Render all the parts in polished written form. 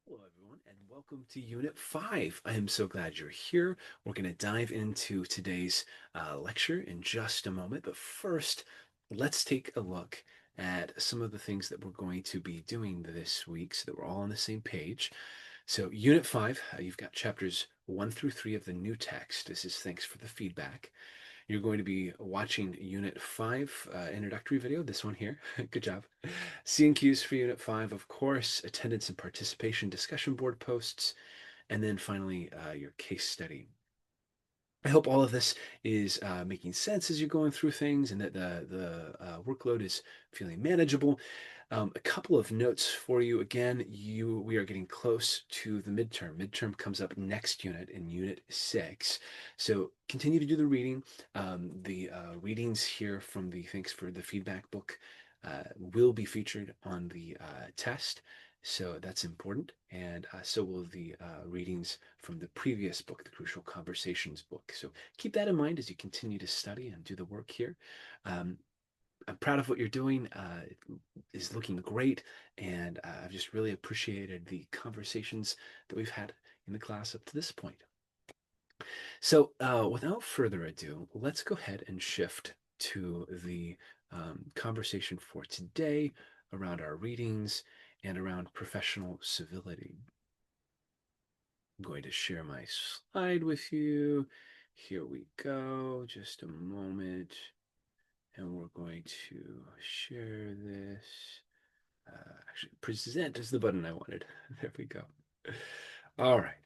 Hello, everyone, and welcome to Unit 5. I am so glad you're here. We're going to dive into today's lecture in just a moment, but first, let's take a look at some of the things that we're going to be doing this week so that we're all on the same page. So, Unit 5, you've got chapters 1 through 3 of the new text. This is thanks for the feedback. You're going to be watching Unit 5 introductory video, this one here. Good job. C and Qs for Unit 5, of course, attendance and participation discussion board posts, and then finally your case study. I hope all of this is making sense as you're going through things and that the workload is feeling manageable. A couple of notes for you. Again, we are getting close to the midterm. Midterm comes up next unit in Unit 6. So continue to do the reading. The readings here from the Thanks for the Feedback book will be featured on the test. So that's important. And so will the readings from the previous book, the Crucial Conversations book. So keep that in mind as you continue to study and do the work here. Um, I'm proud of what you're doing. It is looking great. And I've just really appreciated the conversations that we've had in the class up to this point. So without further ado, let's go ahead and shift to the conversation for today around our readings and around professional civility. I'm going to share my slide with you. Here we go. Just a moment. And we're going to share this. Actually, present is the button I wanted. There we go. All right.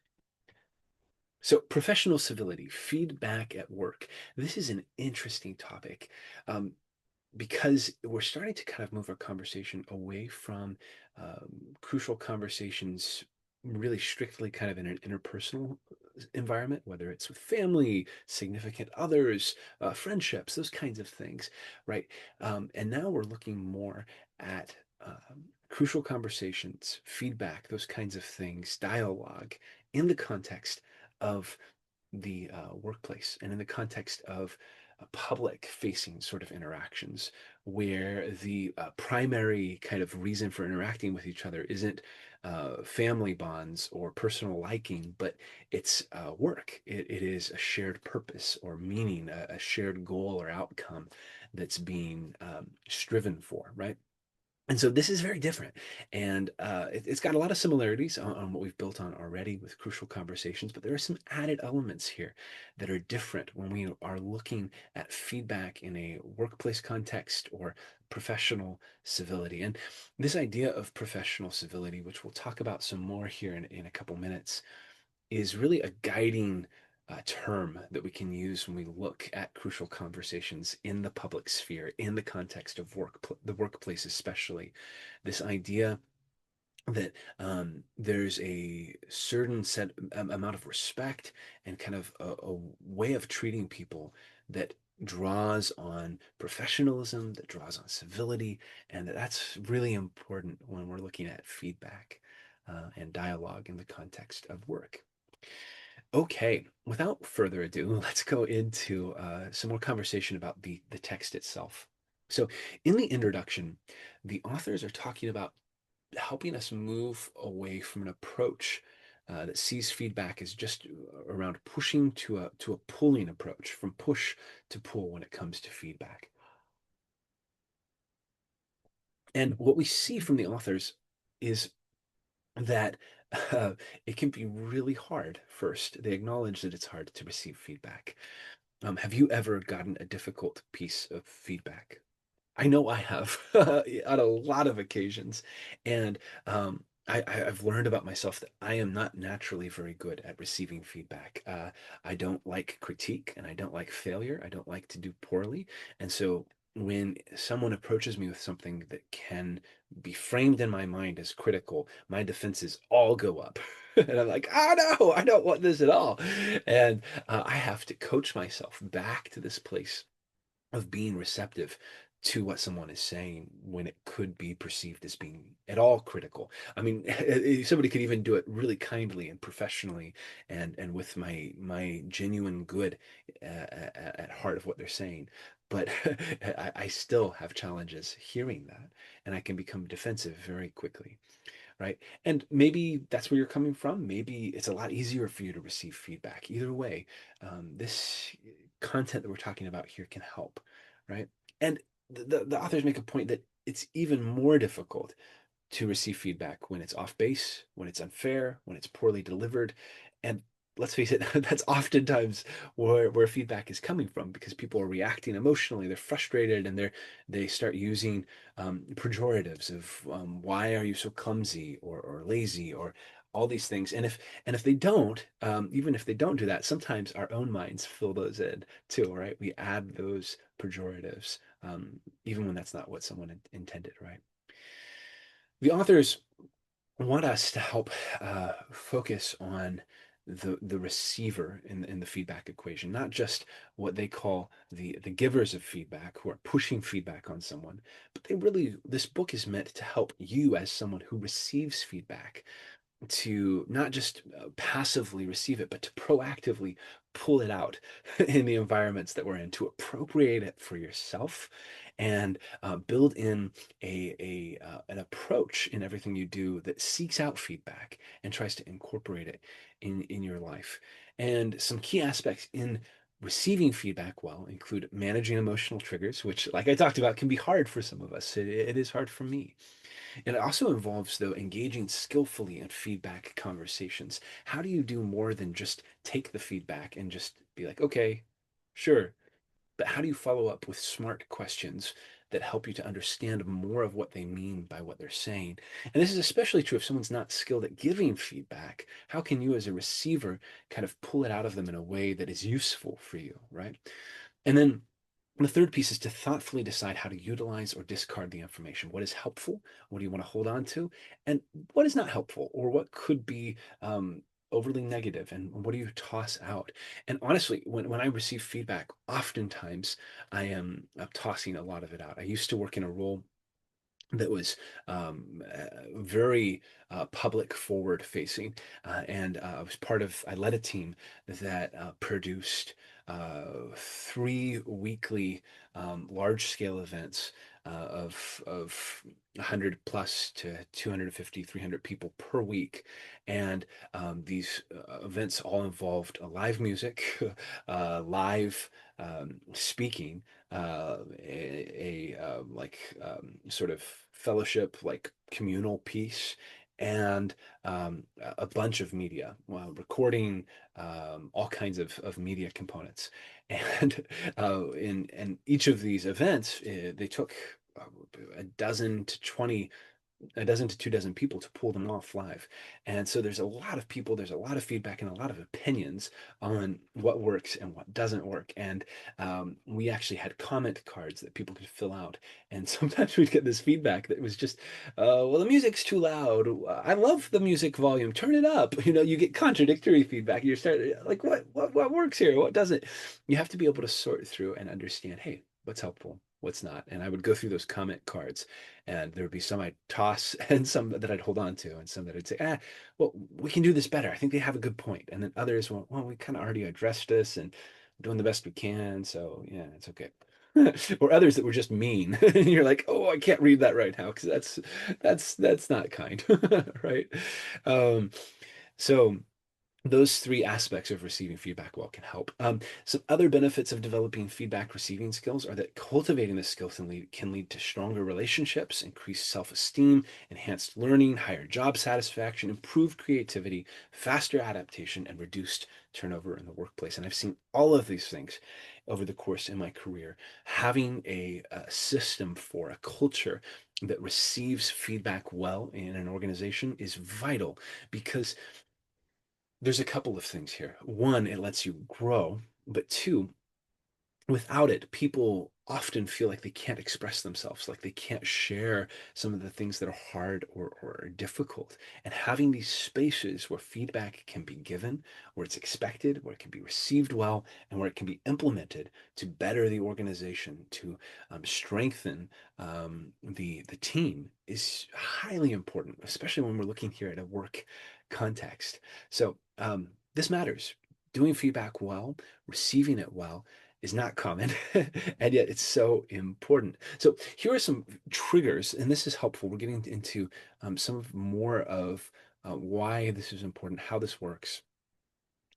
So, professional civility, feedback at work. This is an interesting topic because we're starting to kind of move our conversation away from crucial conversations, really strictly kind of in an interpersonal environment, whether it's with family, significant others, friendships, those kinds of things, right? And now we're looking more at crucial conversations, feedback, those kinds of things, dialogue in the context of the workplace and in the context of public facing sort of interactions where the primary kind of reason for interacting with each other isn't family bonds or personal liking, but it's work. It is a shared purpose or meaning, a shared goal or outcome that's being striven for, right? And so this is very different. And it's got a lot of similarities on what we've built on already with Crucial Conversations, but there are some added elements here that are different when we are looking at feedback in a workplace context or professional civility. And this idea of professional civility, which we'll talk about some more here in a couple minutes, is really a guiding term that we can use when we look at crucial conversations in the public sphere, in the context of the workplace, especially. This idea that there's a certain set amount of respect and kind of a way of treating people that draws on professionalism, that draws on civility, and that's really important when we're looking at feedback and dialogue in the context of work. Okay, without further ado, let's go into some more conversation about the text itself. So, in the introduction, the authors are talking about helping us move away from an approach that sees feedback as just around pushing to a pulling approach, from push to pull when it comes to feedback. And what we see from the authors is that uh, it can be really hard. First, they acknowledge that it's hard to receive feedback. Have you ever gotten a difficult piece of feedback? I know I have on a lot of occasions, and I've learned about myself that I am not naturally very good at receiving feedback. I don't like critique, and I don't like failure. I don't like to do poorly, and so when someone approaches me with something that can be framed in my mind as critical, my defenses all go up. And I'm like, oh no, I don't want this at all. And I have to coach myself back to this place of being receptive to what someone is saying when it could be perceived as being at all critical. I mean, somebody could even do it really kindly and professionally and with my genuine good at heart of what they're saying. But I still have challenges hearing that, and I can become defensive very quickly. right? And maybe that's where you're coming from. Maybe it's a lot easier for you to receive feedback. Either way, this content that we're talking about here can help, right? And the authors make a point that it's even more difficult to receive feedback when it's off base, when it's unfair, when it's poorly delivered. And let's face it, that's oftentimes where feedback is coming from because people are reacting emotionally. They're frustrated and they start using pejoratives of why are you so clumsy or lazy or all these things. And if they don't, even if they don't do that, sometimes our own minds fill those in too, right? We add those pejoratives, even when that's not what someone intended, right? The authors want us to help focus on the receiver in the feedback equation, not just what they call the givers of feedback who are pushing feedback on someone, but they really, this book is meant to help you as someone who receives feedback to not just passively receive it, but to proactively pull it out in the environments that we're in, to appropriate it for yourself and build in an approach in everything you do that seeks out feedback and tries to incorporate it in your life. And some key aspects in receiving feedback well include managing emotional triggers, which, like I talked about, can be hard for some of us. It is hard for me. And it also involves, though, engaging skillfully in feedback conversations. How do you do more than just take the feedback and just be like, okay, sure, but how do you follow up with smart questions that help you to understand more of what they mean by what they're saying? And this is especially true if someone's not skilled at giving feedback. How can you, as a receiver, kind of pull it out of them in a way that is useful for you, right? And then the third piece is to thoughtfully decide how to utilize or discard the information. What is helpful? What do you want to hold on to? And what is not helpful, or what could be overly negative, and what do you toss out? And honestly, when I receive feedback, oftentimes I am tossing a lot of it out. I used to work in a role that was very public forward facing. And I was I led a team that produced 3 weekly large scale events of 100 plus to 250, 300 people per week. And these events all involved live music, live speaking, like sort of fellowship, like communal piece, and a bunch of media, well, recording, all kinds of media components. And in each of these events, they took uh, a dozen to 20 a dozen to 2 dozen people to pull them off live. And so there's a lot of people, there's a lot of feedback and a lot of opinions on what works and what doesn't work. And we actually had comment cards that people could fill out. And sometimes we'd get this feedback that was just, well, the music's too loud. I love the music volume. Turn it up. You get contradictory feedback. You start like, what works here? What doesn't? You have to be able to sort through and understand, hey, what's helpful, what's not. And I would go through those comment cards, and there would be some I'd toss and some that I'd hold on to, and some that I'd say, well, we can do this better. I think they have a good point. And then others, well, we kind of already addressed this and doing the best we can. So yeah, it's okay. Or others that were just mean. And you're like, oh, I can't read that right now because that's not kind. Right. Um, so those three aspects of receiving feedback well can help. Some other benefits of developing feedback receiving skills are that cultivating this skill can lead to stronger relationships, increased self-esteem, enhanced learning, higher job satisfaction, improved creativity, faster adaptation, and reduced turnover in the workplace. And I've seen all of these things over the course in my career. Having a system for a culture that receives feedback well in an organization is vital because there's a couple of things here. One, it lets you grow, but two, without it, people often feel like they can't express themselves, like they can't share some of the things that are hard or difficult. And having these spaces where feedback can be given, where it's expected, where it can be received well, and where it can be implemented to better the organization, to strengthen the team is highly important, especially when we're looking here at a work context. So this matters. Doing feedback well, receiving it well, is not common, and yet it's so important. So here are some triggers, and this is helpful. We're getting into some of more of why this is important, how this works.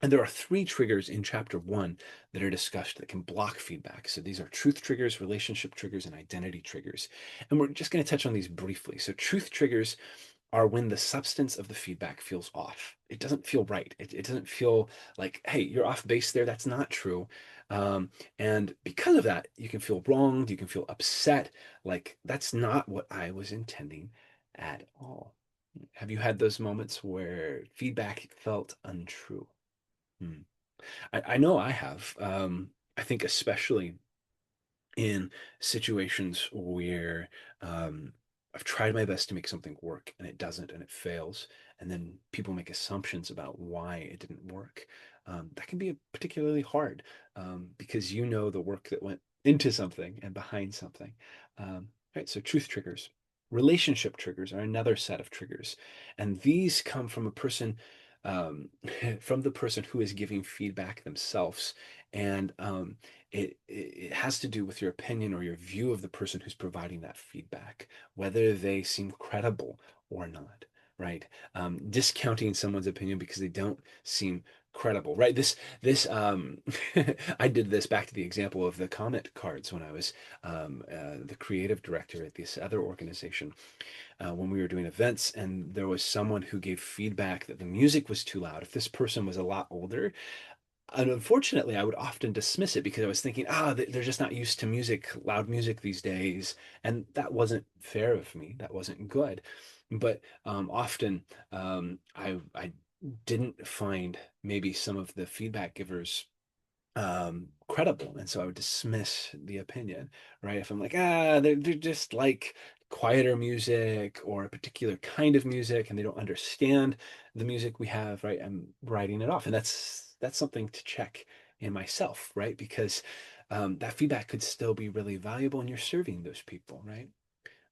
And there are three triggers in chapter one that are discussed that can block feedback. So these are truth triggers, relationship triggers, and identity triggers. And we're just going to touch on these briefly. So truth triggers are when the substance of the feedback feels off. It doesn't feel right. It doesn't feel like, hey, you're off base there. That's not true. Um, and because of that, you can feel wronged. You can feel upset. Like, that's not what I was intending at all. Have you had those moments where feedback felt untrue? Hmm. I know I have. I think especially in situations where um, I've tried my best to make something work and it doesn't and it fails, and then people make assumptions about why it didn't work. That can be particularly hard because you know the work that went into something and behind something. Right, so truth triggers. Relationship triggers are another set of triggers, and these come from a person, um, from the person who is giving feedback themselves, and it has to do with your opinion or your view of the person who's providing that feedback, whether they seem credible or not, right? Discounting someone's opinion because they don't seem credible, right? This I did this back to the example of the comment cards when I was the creative director at this other organization when we were doing events, and there was someone who gave feedback that the music was too loud. If this person was a lot older, and unfortunately, I would often dismiss it because I was thinking, they're just not used to music, loud music these days. And that wasn't fair of me. That wasn't good. But often I didn't find maybe some of the feedback givers credible. And so I would dismiss the opinion, right? If I'm like, they're just like quieter music or a particular kind of music and they don't understand the music we have, right? I'm writing it off. And that's something to check in myself, right? Because that feedback could still be really valuable and you're serving those people, right?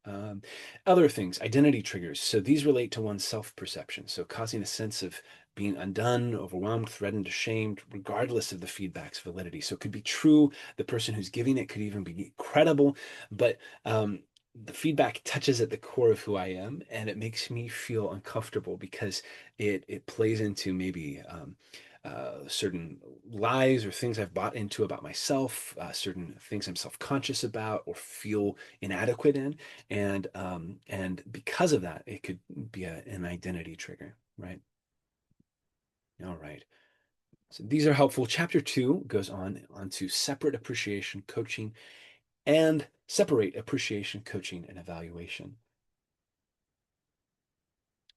Um, Other things, identity triggers. So these relate to one's self-perception. So causing a sense of being undone, overwhelmed, threatened, ashamed, regardless of the feedback's validity. So it could be true. The person who's giving it could even be credible, but the feedback touches at the core of who I am, and it makes me feel uncomfortable because it plays into maybe certain lies or things I've bought into about myself, certain things I'm self-conscious about or feel inadequate in, and because of that, it could be an identity trigger, right? All right. So these are helpful. Chapter two goes onto separate appreciation coaching and separate appreciation coaching and evaluation.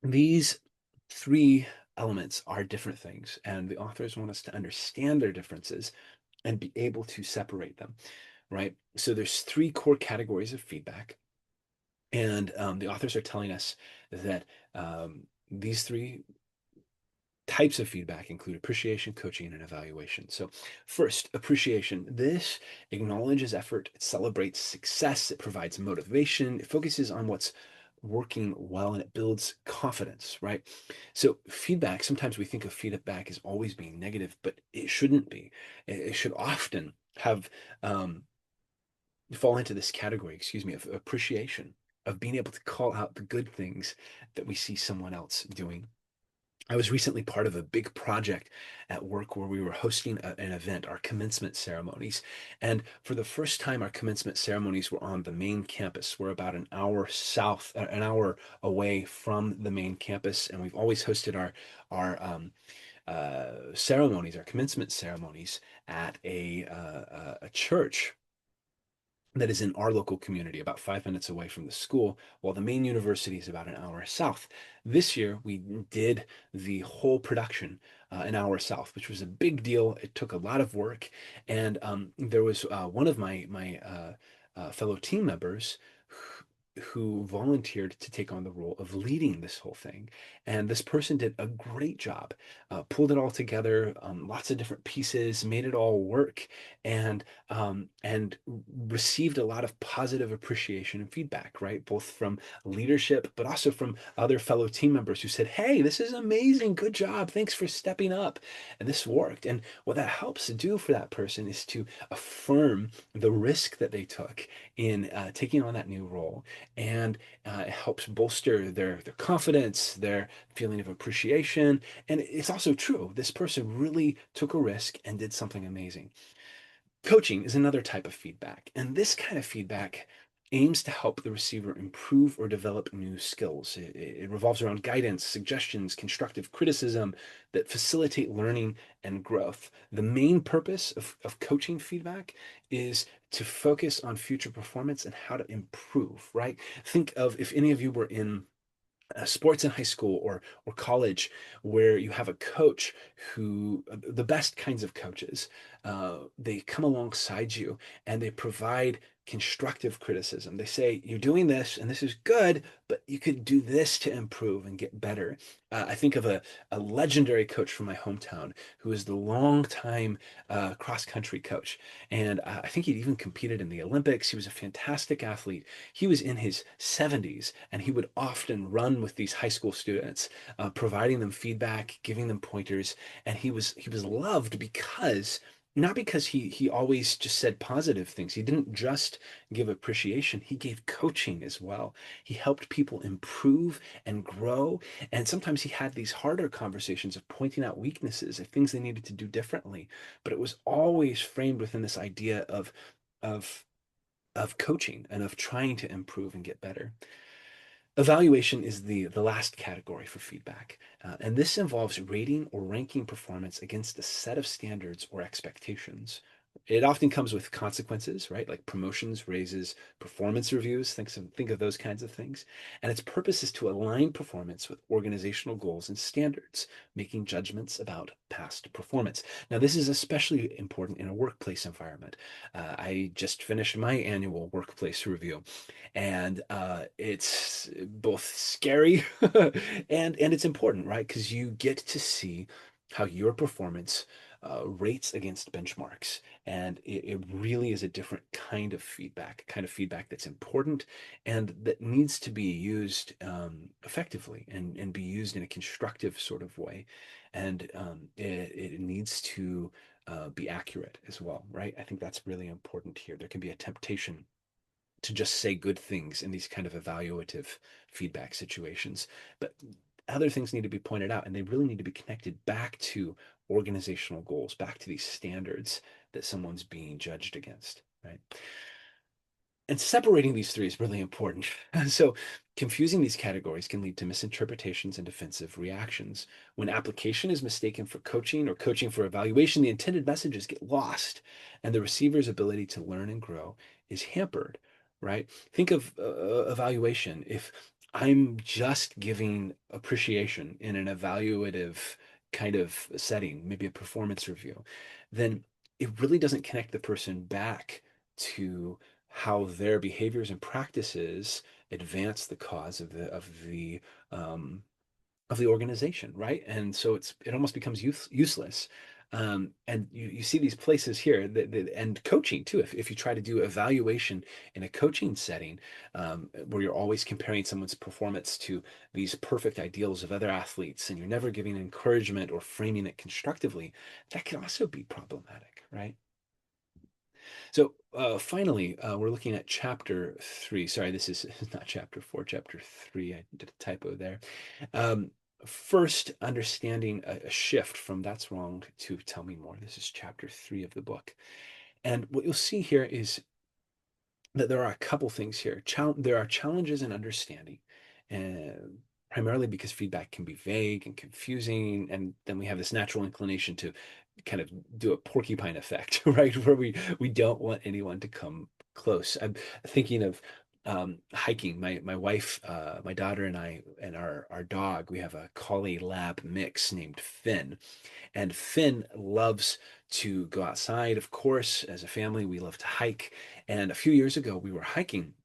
These three elements are different things, and the authors want us to understand their differences and be able to separate them, right? So there's three core categories of feedback, and the authors are telling us that these three types of feedback include appreciation, coaching, and evaluation. So, first, appreciation. This acknowledges effort, it celebrates success, it provides motivation, it focuses on what's working well, and it builds confidence, right? So, feedback, sometimes we think of feedback as always being negative, but it shouldn't be. It should often have um, fall into this category, excuse me, of appreciation, of being able to call out the good things that we see someone else doing. I was recently part of a big project at work where we were hosting an event, our commencement ceremonies. And for the first time, our commencement ceremonies were on the main campus. We're about an hour south, an hour away from the main campus. And we've always hosted our ceremonies, our commencement ceremonies at a church that is in our local community, about 5 minutes away from the school, while the main university is about an hour south. This year, we did the whole production an hour south, which was a big deal. It took a lot of work, and there was one of my fellow team members who volunteered to take on the role of leading this whole thing. And this person did a great job, pulled it all together, lots of different pieces, made it all work, and received a lot of positive appreciation and feedback, right? Both from leadership, but also from other fellow team members who said, "Hey, this is amazing. Good job. Thanks for stepping up." And this worked. And what that helps to do for that person is to affirm the risk that they took in taking on that new role, and it helps bolster their confidence, their feeling of appreciation. And it's also true. This person really took a risk and did something amazing. Coaching is another type of feedback, and this kind of feedback aims to help the receiver improve or develop new skills. It revolves around guidance, suggestions, constructive criticism that facilitate learning and growth. The main purpose of coaching feedback is to focus on future performance and how to improve, right? Think of if any of you were in sports in high school or college, where you have a coach who, the best kinds of coaches, they come alongside you and they provide constructive criticism. They say, "You're doing this and this is good, but you could do this to improve and get better." I think of a legendary coach from my hometown who is the longtime cross country coach, and I think he'd even competed in the Olympics. He was a fantastic athlete. He was in his 70s, and he would often run with these high school students, providing them feedback, giving them pointers. And he was loved because, not because he always just said positive things. He didn't just give appreciation, he gave coaching as well. He helped people improve and grow. And sometimes he had these harder conversations of pointing out weaknesses, of things they needed to do differently. But it was always framed within this idea of of coaching and of trying to improve and get better. Evaluation is the last category for feedback, and this involves rating or ranking performance against a set of standards or expectations. It often comes with consequences, right? Like promotions, raises, performance reviews. Think of those kinds of things. And its purpose is to align performance with organizational goals and standards, making judgments about past performance. Now, this is especially important in a workplace environment. I just finished my annual workplace review, and it's both scary and it's important, right? Because you get to see how your performance rates against benchmarks, and it really is a different kind of feedback that's important and that needs to be used effectively and be used in a constructive sort of way, and it needs to be accurate as well, right? I think that's really important here. There can be a temptation to just say good things in these kind of evaluative feedback situations. But other things need to be pointed out, and they really need to be connected back to organizational goals, back to these standards that someone's being judged against, right? And separating these three is really important. So, confusing these categories can lead to misinterpretations and defensive reactions. When application is mistaken for coaching or coaching for evaluation, the intended messages get lost, and the receiver's ability to learn and grow is hampered, right? Think of evaluation. If I'm just giving appreciation in an evaluative kind of setting, maybe a performance review, then it really doesn't connect the person back to how their behaviors and practices advance the cause um, of the organization, right? And so it almost becomes useless. And you see these places here and coaching too. If you try to do evaluation in a coaching setting, where you're always comparing someone's performance to these perfect ideals of other athletes, and you're never giving encouragement or framing it constructively, that can also be problematic, right? So finally, we're looking at chapter three. Sorry, this is not chapter four, chapter three. I did a typo there. Um, First, understanding a shift from "that's wrong" to "tell me more." This is chapter three of the book. And what you'll see here is that there are a couple things here. There are challenges in understanding, and primarily because feedback can be vague and confusing, and then we have this natural inclination to kind of do a porcupine effect, right, where we don't want anyone to come close. I'm thinking of hiking. My wife, my daughter, and I, and our dog. We have a Collie Lab mix named Finn, and Finn loves to go outside. Of course, as a family, we love to hike. And a few years ago, we were hiking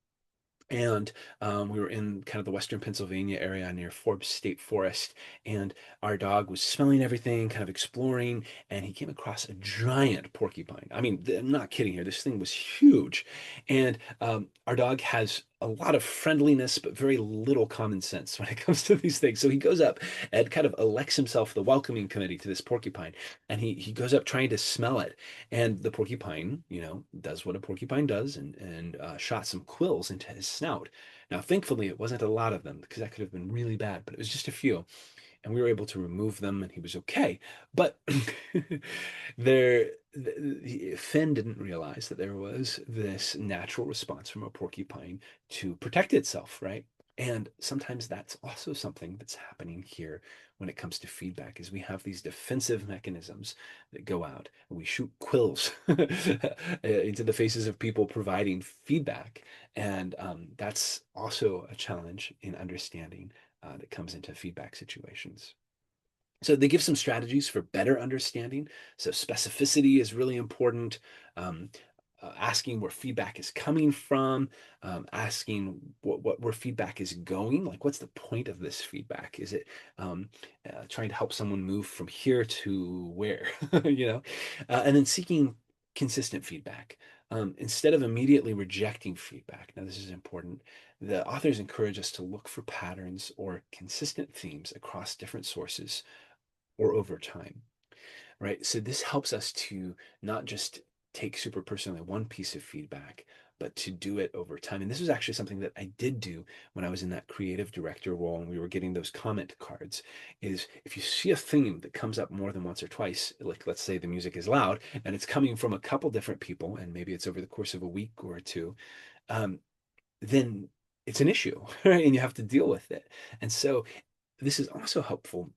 And we were in kind of the Western Pennsylvania area near Forbes State Forest, and our dog was smelling everything, kind of exploring, and he came across a giant porcupine. I mean, I'm not kidding here. This thing was huge, and our dog has a lot of friendliness, but very little common sense when it comes to these things. So he goes up and kind of elects himself the welcoming committee to this porcupine, and he goes up trying to smell it, and the porcupine, does what a porcupine does and shot some quills into his snout. Now, thankfully, it wasn't a lot of them because that could have been really bad, but it was just a few. And we were able to remove them and he was okay. But Finn didn't realize that there was this natural response from a porcupine to protect itself, right? And sometimes that's also something that's happening here when it comes to feedback is we have these defensive mechanisms that go out and we shoot quills into the faces of people providing feedback. And that's also a challenge in understanding that comes into feedback situations. So they give some strategies for better understanding. So specificity is really important. Um, Asking where feedback is coming from, asking where feedback is going. Like, what's the point of this feedback? Is it trying to help someone move from here to where? And then seeking consistent feedback. Instead of immediately rejecting feedback. Now, this is important. The authors encourage us to look for patterns or consistent themes across different sources or over time, right? So this helps us to not just take super personally one piece of feedback, but to do it over time. And this was actually something that I did do when I was in that creative director role and we were getting those comment cards is if you see a theme that comes up more than once or twice, like let's say the music is loud and it's coming from a couple different people and maybe it's over the course of a week or two, um, then it's an issue, right? And you have to deal with it. And so this is also helpful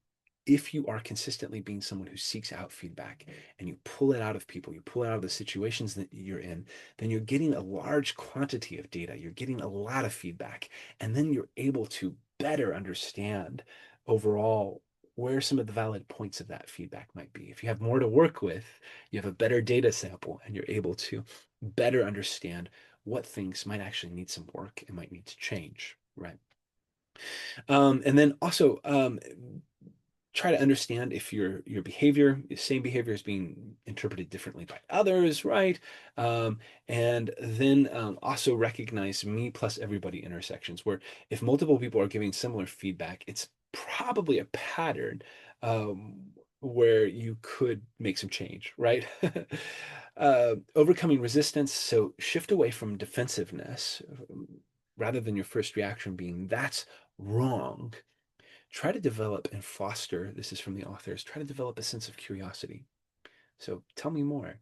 if you are consistently being someone who seeks out feedback and you pull it out of people, you pull it out of the situations that you're in, then you're getting a large quantity of data, you're getting a lot of feedback, and then you're able to better understand overall where some of the valid points of that feedback might be. If you have more to work with, you have a better data sample and you're able to better understand what things might actually need some work and might need to change, right? And then also try to understand if your behavior, the same behavior is being interpreted differently by others, right? And then also recognize me plus everybody intersections, where if multiple people are giving similar feedback, it's probably a pattern where you could make some change, right? Overcoming resistance, so shift away from defensiveness rather than your first reaction being that's wrong. Try to develop and foster, this is from the authors, try to develop a sense of curiosity. So tell me more.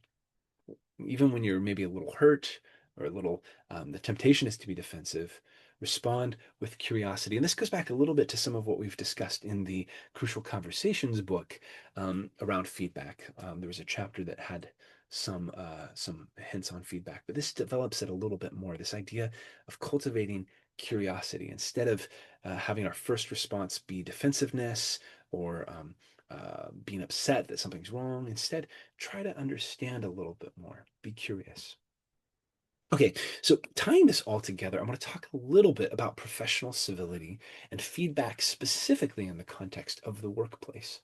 Even when you're maybe a little hurt or a little, the temptation is to be defensive, respond with curiosity. And this goes back a little bit to some of what we've discussed in the Crucial Conversations book around feedback. There was a chapter that had some hints on feedback, but this develops it a little bit more. This idea of cultivating curiosity instead of having our first response be defensiveness or being upset that something's wrong. Instead, try to understand a little bit more. Be curious. Okay, so tying this all together, I'm going to talk a little bit about professional civility and feedback specifically in the context of the workplace.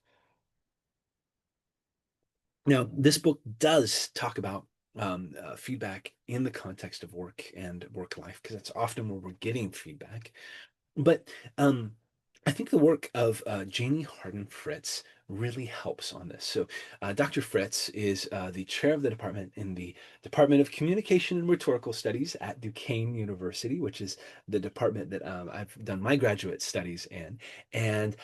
Now, this book does talk about feedback in the context of work and work life because that's often where we're getting feedback. But I think the work of Janie Harden Fritz really helps on this. So, Dr. Fritz is the chair of the department in the Department of Communication and Rhetorical Studies at Duquesne University, which is the department that I've done my graduate studies in. And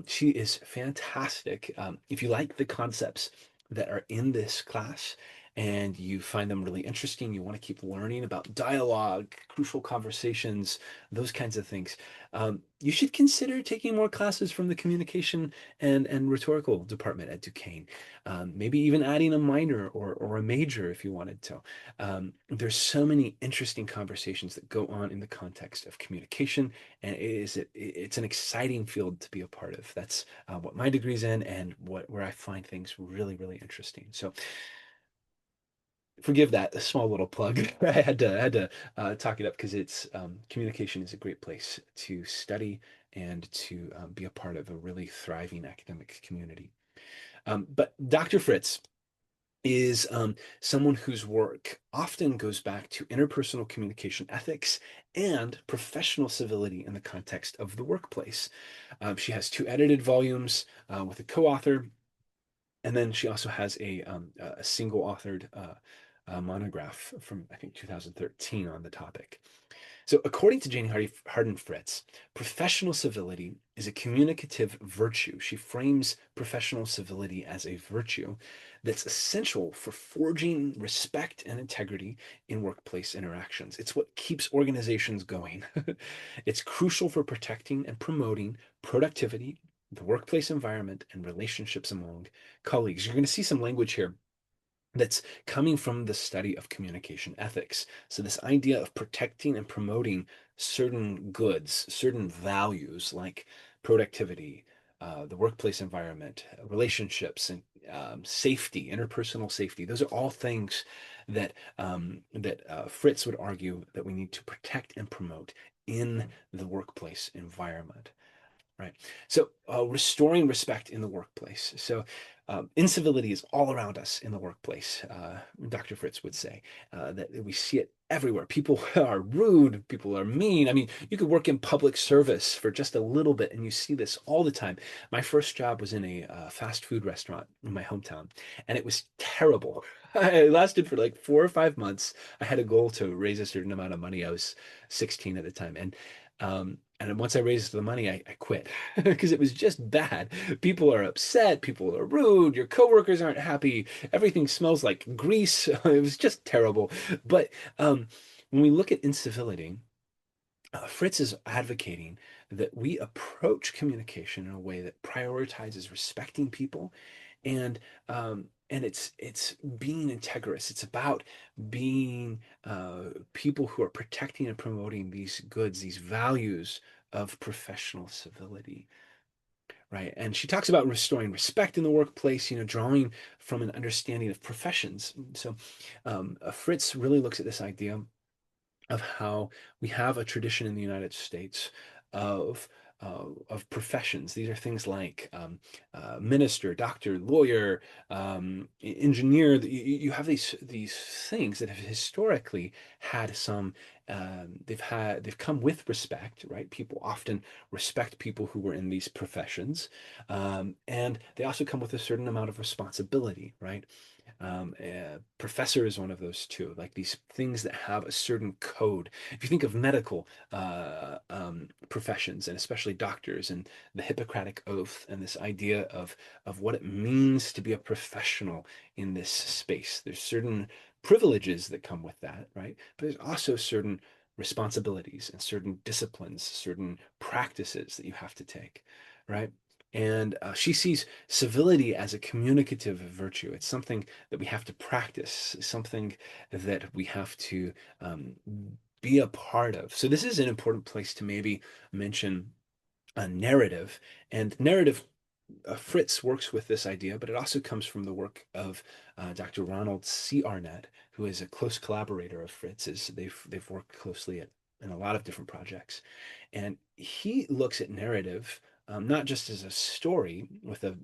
she is fantastic. If you like the concepts that are in this class, and you find them really interesting, you want to keep learning about dialogue, crucial conversations, those kinds of things, you should consider taking more classes from the communication and rhetorical department at Duquesne. Maybe even adding a minor or a major if you wanted to. There's so many interesting conversations that go on in the context of communication, and it's an exciting field to be a part of. That's what my degree's in, and where I find things really really interesting. So forgive that small little plug. I had to talk it up because it's communication is a great place to study and to be a part of a really thriving academic community. But Dr. Fritz is someone whose work often goes back to interpersonal communication ethics and professional civility in the context of the workplace. She has two edited volumes with a co-author, and then she also has a single authored monograph from, I think, 2013 on the topic. So, according to Janie Harden Fritz, professional civility is a communicative virtue. She frames professional civility as a virtue that's essential for forging respect and integrity in workplace interactions. It's what keeps organizations going. It's crucial for protecting and promoting productivity, the workplace environment, and relationships among colleagues. You're going to see some language here that's coming from the study of communication ethics. So, this idea of protecting and promoting certain goods, certain values like productivity, the workplace environment, relationships, and safety, interpersonal safety. Those are all things that Fritz would argue that we need to protect and promote in the workplace environment. Right. So, restoring respect in the workplace. So, incivility is all around us in the workplace. Dr. Fritz would say that we see it everywhere. People are rude. People are mean. I mean, you could work in public service for just a little bit and you see this all the time. My first job was in a fast food restaurant in my hometown, and it was terrible. It lasted for like 4 or 5 months. I had a goal to raise a certain amount of money. I was 16 at the time. And then once I raised the money, I quit because it was just bad. People are upset, people are rude, your coworkers aren't happy, everything smells like grease. It was just terrible. But when we look at incivility, Fritz is advocating that we approach communication in a way that prioritizes respecting people and it's being integrous. It's about being people who are protecting and promoting these goods, these values of professional civility, right? And she talks about restoring respect in the workplace, drawing from an understanding of professions. So Fritz really looks at this idea of how we have a tradition in the United States of of professions. These are things like minister, doctor, lawyer, engineer. You have these things that have historically had some. They've come with respect, right? People often respect people who were in these professions, and they also come with a certain amount of responsibility, right? Professor is one of those too, like these things that have a certain code. If you think of medical professions, and especially doctors, and the Hippocratic Oath, and this idea of what it means to be a professional in this space, there's certain privileges that come with that, right? But there's also certain responsibilities and certain disciplines, certain practices that you have to take, right? And she sees civility as a communicative virtue. It's something that we have to practice, something that we have to be a part of. So, this is an important place to maybe mention a narrative. And narrative, Fritz works with this idea, but it also comes from the work of Dr. Ronald C. Arnett, who is a close collaborator of Fritz's. They've worked closely in a lot of different projects, and he looks at narrative not just as a story with a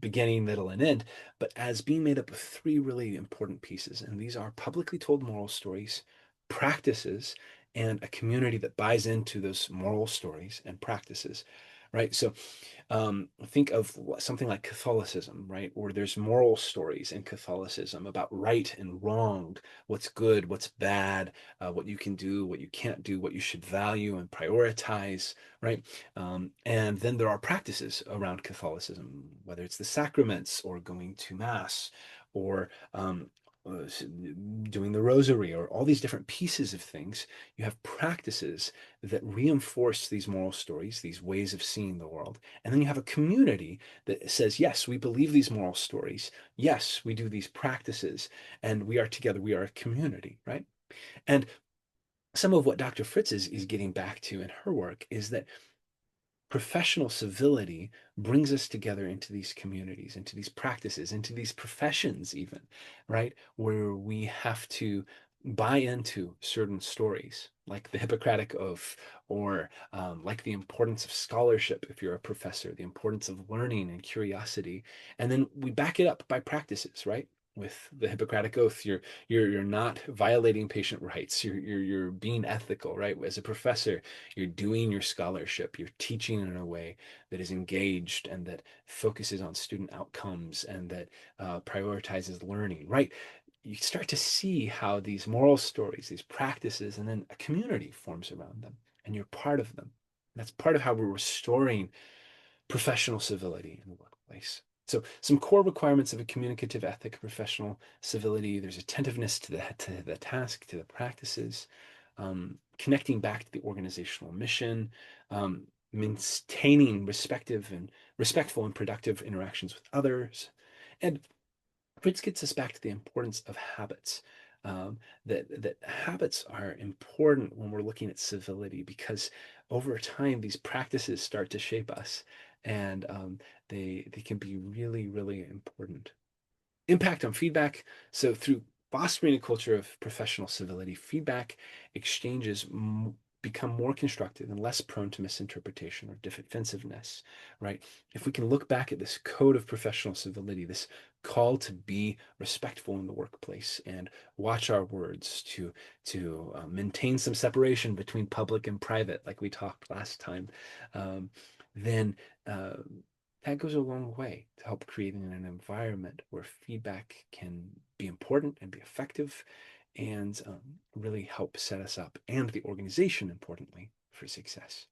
beginning, middle, and end, but as being made up of three really important pieces. And these are publicly told moral stories, practices, and a community that buys into those moral stories and practices, right? So think of something like Catholicism, right? Where there's moral stories in Catholicism about right and wrong, what's good, what's bad, what you can do, what you can't do, what you should value and prioritize, right? And then there are practices around Catholicism, whether it's the sacraments or going to Mass or uh, doing the rosary or all these different pieces of things. You have practices that reinforce these moral stories, these ways of seeing the world. And then you have a community that says, yes, we believe these moral stories. Yes, we do these practices, and we are together. We are a community, right? And some of what Dr. Fritz is getting back to in her work is that Professional civility brings us together into these communities, into these practices, into these professions, even, right? Where we have to buy into certain stories, like the Hippocratic Oath, or like the importance of scholarship if you're a professor, the importance of learning and curiosity. And then we back it up by practices, right? With the Hippocratic Oath, you're not violating patient rights. You're being ethical, right? As a professor, you're doing your scholarship, you're teaching in a way that is engaged and that focuses on student outcomes and that prioritizes learning, right? You start to see how these moral stories, these practices, and then a community forms around them, and you're part of them. That's part of how we're restoring professional civility in the workplace. So, some core requirements of a communicative ethic, professional civility: there's attentiveness to the task, to the practices, connecting back to the organizational mission, maintaining respectful and productive interactions with others, and Fritz gets us back to the importance of habits. That habits are important when we're looking at civility because over time these practices start to shape us, and they can be really really important. Impact on feedback. So through fostering a culture of professional civility, feedback exchanges become more constructive and less prone to misinterpretation or defensiveness, right? If we can look back at this code of professional civility, this call to be respectful in the workplace and watch our words, to maintain some separation between public and private, like we talked last time, um, then uh, that goes a long way to help creating an environment where feedback can be important and be effective and really help set us up and the organization, importantly, for success.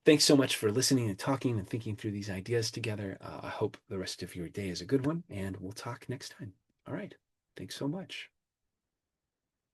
Thanks so much for listening and talking and thinking through these ideas together. I hope the rest of your day is a good one, and we'll talk next time. All right. Thanks so much.